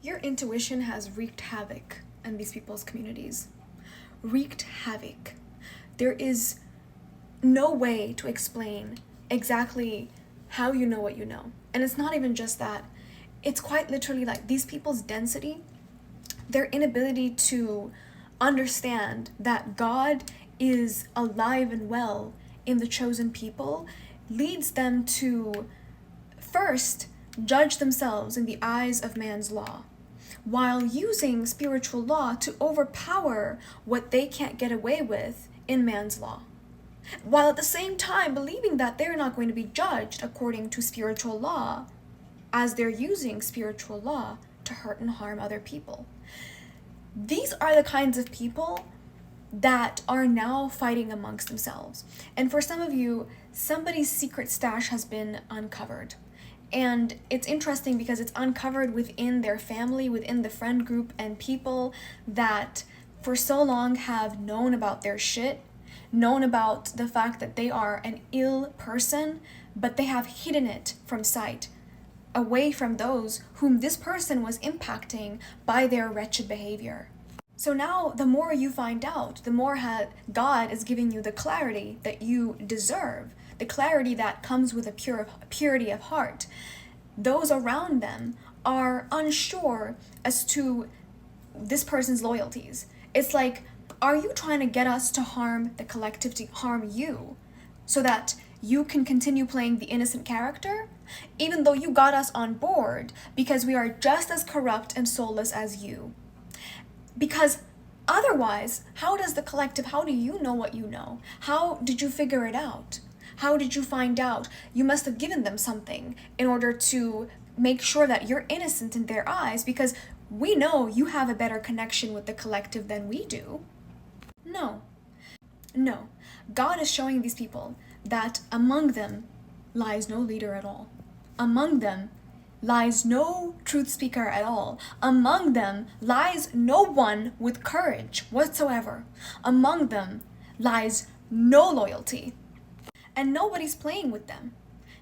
Your intuition has wreaked havoc in these people's communities. Wreaked havoc. There is no way to explain exactly how you know what you know. And it's not even just that. It's quite literally like these people's density, their inability to understand that God is alive and well in the chosen people leads them to first judge themselves in the eyes of man's law, while using spiritual law to overpower what they can't get away with in man's law, while at the same time believing that they're not going to be judged according to spiritual law, as they're using spiritual law to hurt and harm other people. These are the kinds of people that are now fighting amongst themselves. And for some of you, somebody's secret stash has been uncovered. And it's interesting because it's uncovered within their family, within the friend group, and people that for so long have known about their shit, known about the fact that they are an ill person, but they have hidden it from sight, away from those whom this person was impacting by their wretched behavior. So now, the more you find out, the more God is giving you the clarity that you deserve, the clarity that comes with a purity of heart. Those around them are unsure as to this person's loyalties. It's like, are you trying to get us to harm the collective, to harm you, so that you can continue playing the innocent character? Even though you got us on board because we are just as corrupt and soulless as you. Because otherwise, how does the collective, how do you know what you know? How did you figure it out? How did you find out? You must have given them something in order to make sure that you're innocent in their eyes, because we know you have a better connection with the collective than we do. No. God is showing these people that among them lies no leader at all. Among them lies no truth speaker at all. Among them lies no one with courage whatsoever. Among them lies no loyalty. And nobody's playing with them.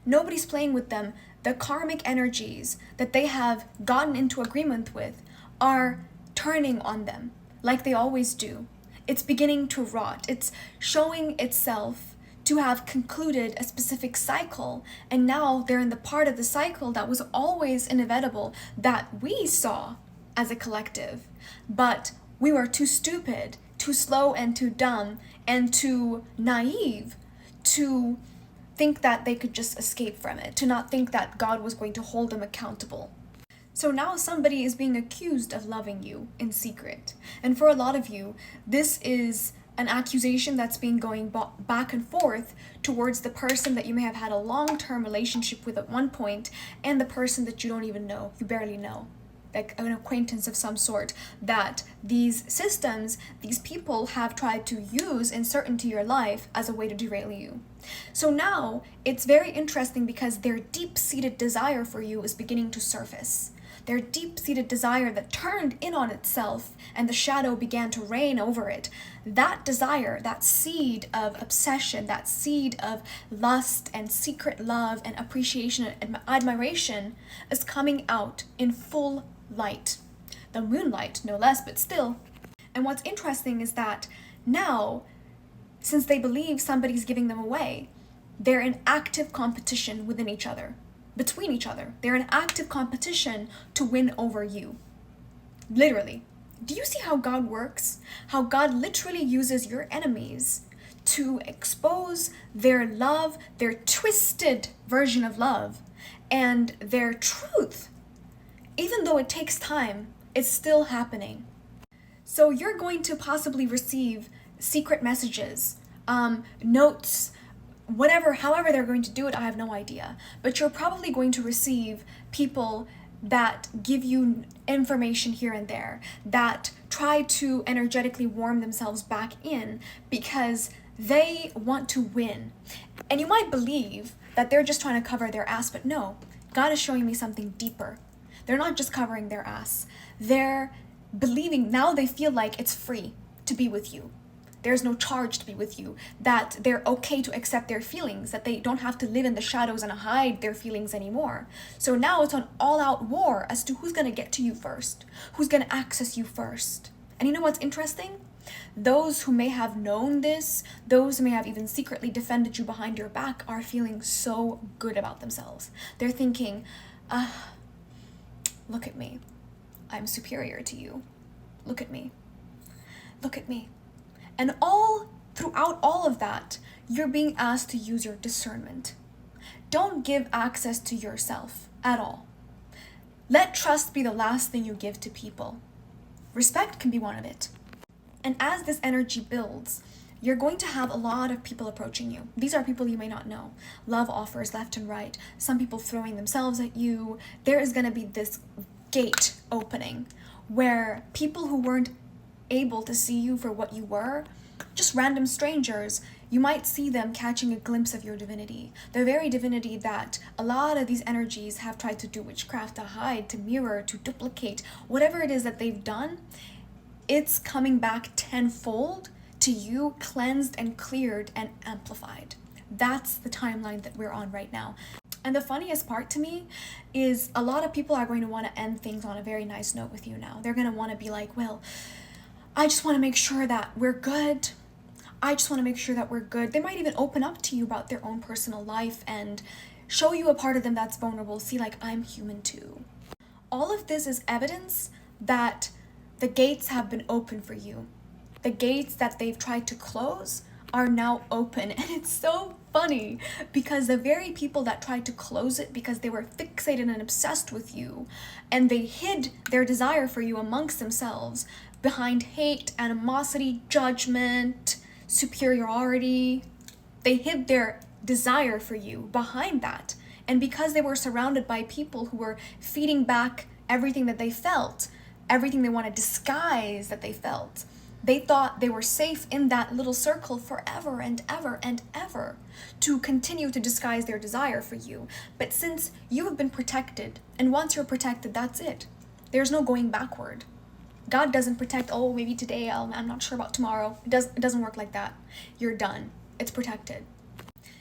Nobody's playing with them. The karmic energies that they have gotten into agreement with are turning on them like they always do. It's beginning to rot. It's showing itself to have concluded a specific cycle, and now they're in the part of the cycle that was always inevitable, that we saw as a collective, but we were too stupid, too slow, and too dumb, and too naive to think that they could just escape from it, to not think that God was going to hold them accountable. So now somebody is being accused of loving you in secret. And for a lot of you, this is an accusation that's been going back and forth towards the person that you may have had a long-term relationship with at one point, and the person that you don't even know, you barely know, like an acquaintance of some sort, that these systems, these people have tried to use insert into your life as a way to derail you. So now it's very interesting because their deep-seated desire for you is beginning to surface. Their deep-seated desire that turned in on itself and the shadow began to reign over it. That desire, that seed of obsession, that seed of lust and secret love and appreciation and admiration is coming out in full light. The moonlight, no less, but still. And what's interesting is that now, since they believe somebody's giving them away, they're in active competition within each other. Between each other. They're in active competition to win over you. Literally. Do you see how God works? How God literally uses your enemies to expose their love, their twisted version of love, and their truth. Even though it takes time, it's still happening. So you're going to possibly receive secret messages, notes, whatever, however they're going to do it, I have no idea. But you're probably going to receive people that give you information here and there, that try to energetically warm themselves back in because they want to win. And you might believe that they're just trying to cover their ass, but no, God is showing me something deeper. They're not just covering their ass. They're believing, now they feel like it's free to be with you. there's no charge to be with you, that they're okay to accept their feelings, that they don't have to live in the shadows and hide their feelings anymore. So now it's an all-out war as to who's going to get to you first, who's going to access you first. And you know what's interesting? Those who may have known this, those who may have even secretly defended you behind your back, are feeling so good about themselves. They're thinking, look at me. I'm superior to you. Look at me. Look at me. And throughout all of that, you're being asked to use your discernment. Don't give access to yourself at all. Let trust be the last thing you give to people. Respect can be one of it. And as this energy builds, you're going to have a lot of people approaching you. These are people you may not know. Love offers left and right. Some people throwing themselves at you. There is going to be this gate opening where people who weren't able to see you for what you were, just random strangers, you might see them catching a glimpse of your divinity. The very divinity that a lot of these energies have tried to do witchcraft, to hide, to mirror, to duplicate, whatever it is that they've done, it's coming back tenfold to you, cleansed and cleared and amplified. That's the timeline that we're on right now. And the funniest part to me is a lot of people are going to want to end things on a very nice note with you now. They're going to want to be like, well, I just want to make sure that we're good. I just want to make sure that we're good. They might even open up to you about their own personal life and show you a part of them that's vulnerable. See, like, I'm human too. All of this is evidence that the gates have been open for you. The gates that they've tried to close are now open. And it's so funny because the very people that tried to close it because they were fixated and obsessed with you, and they hid their desire for you amongst themselves behind hate, animosity, judgment, superiority. They hid their desire for you behind that. And because they were surrounded by people who were feeding back everything that they felt, everything they want to disguise that they felt, they thought they were safe in that little circle forever and ever and ever to continue to disguise their desire for you. But since you have been protected, and once you're protected, that's it. There's no going backward. God doesn't protect, oh, maybe today, I'm not sure about tomorrow. It doesn't work like that. You're done. It's protected.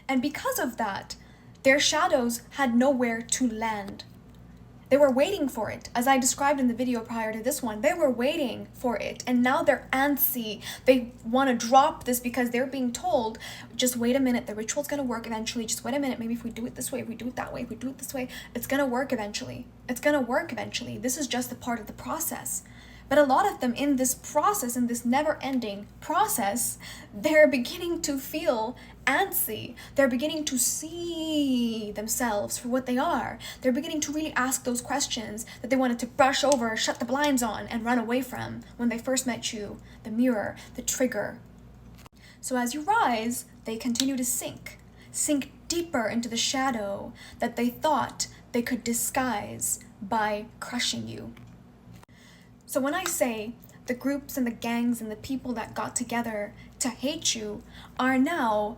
And because of that, their shadows had nowhere to land. They were waiting for it. As I described in the video prior to this one, they were waiting for it. And now they're antsy. They want to drop this because they're being told, just wait a minute, the ritual's going to work eventually. Just wait a minute, maybe if we do it this way, if we do it that way, if we do it this way, it's going to work eventually. It's going to work eventually. This is just a part of the process. But a lot of them in this process, in this never-ending process, they're beginning to feel antsy. They're beginning to see themselves for what they are. They're beginning to really ask those questions that they wanted to brush over, shut the blinds on, and run away from when they first met you. The mirror, the trigger. So as you rise, they continue to sink deeper into the shadow that they thought they could disguise by crushing you. So when I say the groups and the gangs and the people that got together to hate you are now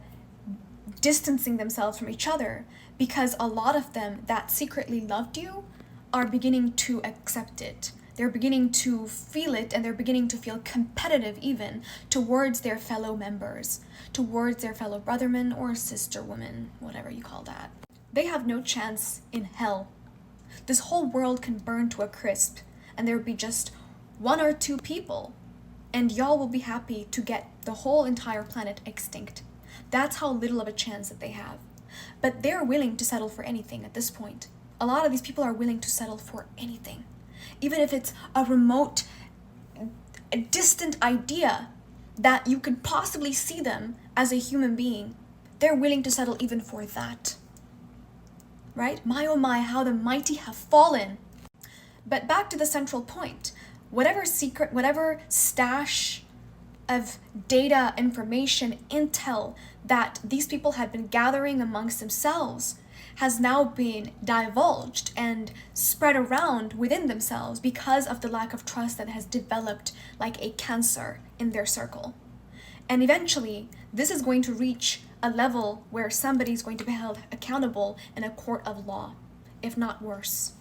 distancing themselves from each other because a lot of them that secretly loved you are beginning to accept it. They're beginning to feel it, and they're beginning to feel competitive even towards their fellow members, towards their fellow brothermen or sisterwomen, whatever you call that. They have no chance in hell. This whole world can burn to a crisp, and there would be just one or two people, and y'all will be happy to get the whole entire planet extinct. That's how little of a chance that they have. But they're willing to settle for anything at this point. A lot of these people are willing to settle for anything. Even if it's a remote, a distant idea that you could possibly see them as a human being, they're willing to settle even for that. Right? My oh my, how the mighty have fallen. But back to the central point. Whatever secret, whatever stash of data, information, intel that these people had been gathering amongst themselves has now been divulged and spread around within themselves because of the lack of trust that has developed like a cancer in their circle. And eventually, this is going to reach a level where somebody's going to be held accountable in a court of law, if not worse.